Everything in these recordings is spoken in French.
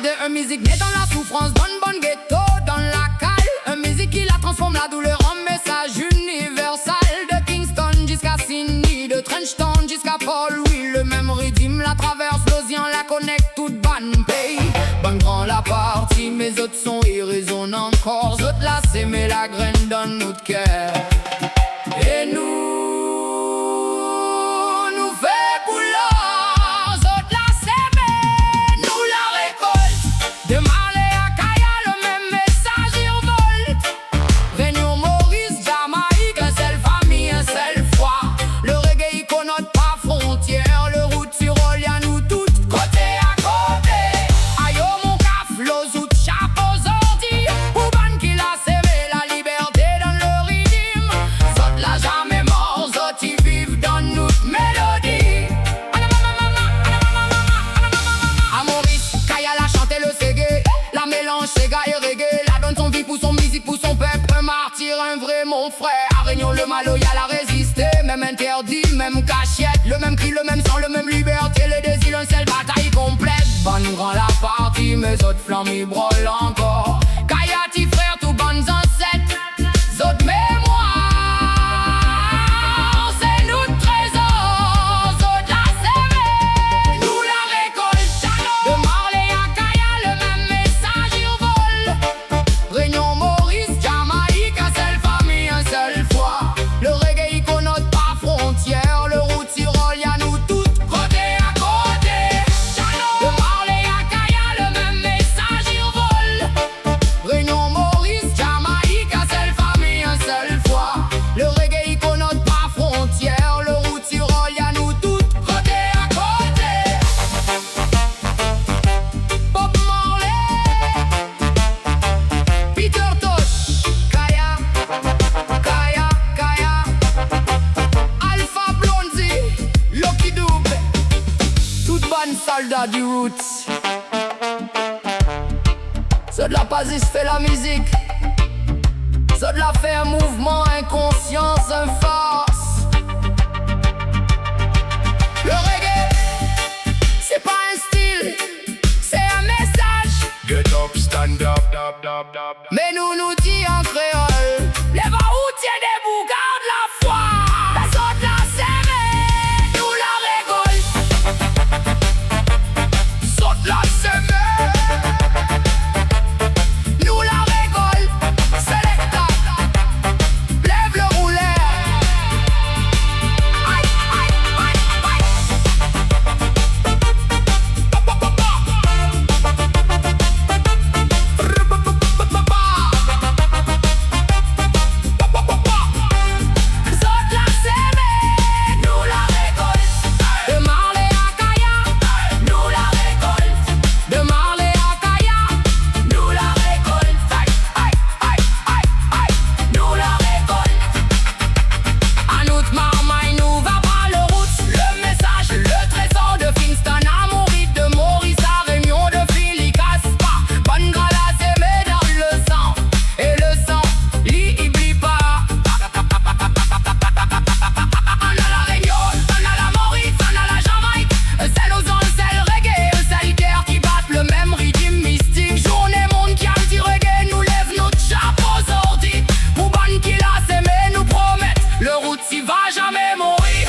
de musique née dans la souffrance, bonne ghetto dans la cale. Musique qui la transforme la douleur en message universal. De Kingston jusqu'à Sydney, de Trenchtown jusqu'à Paul Louis, le même rythme la traverse l'océan, la connecte toute bonne pays. Bonne grand la partie, mes autres sons y résonnent encore. Autres la s'aimer la graine dans notre cœur. Et nous fait couleur, autres la s'aimer, nous la récolte. De Marley à Kaya, le même message y revolte. Réunion Maurice, Jamaïque, un seul famille, un seul foi. Le reggae y connote pas frontière, le route sur y'a nous toutes, côté à côté. Ayo mon caf, l'ozout, chapeau ordi. Pour ban qui la s'aimer, la liberté dans le rythme. Zot la jamais mort, zot y vivent dans notre mélodie. À Maurice, Kaya la chanté le ségué. La mélange Sega et reggae. La donne son vie pour son musique, pour son peuple. Un martyr, un vrai mon frère. À Réunion le maloyal a résisté. Même interdit, même cachette. Le même cri, le même sang, le même liberté. Le désir, un seul bataille complète. Bonne grand la partie, mes autres flammes y brûlent encore. Kaya, ti frère, tout bonnes ancêtres. Zot mémoire, c'est notre trésor. Zot la s'aimer, nous la récolte. De Marley à Kaya, le même message y revole. Réunion Maurice, Jamaïque, un seul famille, un seul foi. Le reggae y connote pas frontière, le route sur y'a nous toutes, côté à côté. De Marley à Kaya, le même message y revole. Réunion Maurice, Jamaïque, un seul famille, un seul foi. Le reggae y connote pas frontière, le route sur y'a nous toutes, côté à côté. Bob Marley, Peter Tosh, Kaya, Kaya, Kaya. Alpha Blondie, Lucky Dube, toute bonne soldat du roots. Ça de la pasiste fait la musique. Ça de la fait un mouvement, inconscience, un force. Le reggae, c'est pas un style, c'est un message. Get up, stand up, Mais nous dit en créole, les routiers des bougards de la foi. Les autres la s'aimer, nous la récolte. Zot la s'aimer, Nous la récolte. Selecta, lève le roulet. Aïe, aïe, aïe, aïe. Zot la s'aimer, nous la récolte. De Marley à Kaya, nous la récolte. De Marley à Kaya, nous la récolte. Aïe, aïe, aïe, aïe, aïe, nous la récolte. À notre marmaille, nous va pas le route. Le message, le trésor de Kingston à Maurice, de Maurice à Réunion, de Philly, Caspa. Bonne grâce à s'aimer dans le sang. Et le sang, l'y oublie pas. On a la Réunion, on a la Maurice, on a la Jamaïque. C'est nos ancêtres, c'est le reggae, c'est le cœur qui battent le même rythme mystique. Journée mondiale du reggae, nous lève notre chapeau sorti. Pour bonne qui la s'aimer, nous promettent, le route s'y va jamais mourir.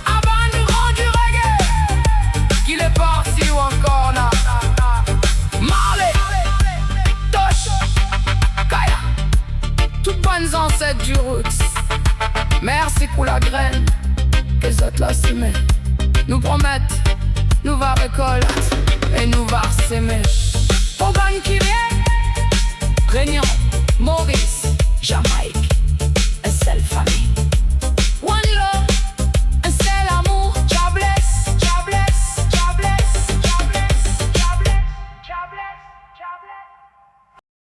Avant nous rendre du reggae, qu'il est parti ou encore là. Marley, Tosh, Kaya, toutes bonnes ancêtres du roots. Merci pour la graine, que les autres la s'aimer. Nous promettent, nous va récolter et nous va s'aimer. Pour bonne qui vient, Réunion, Maurice, Jamaïque.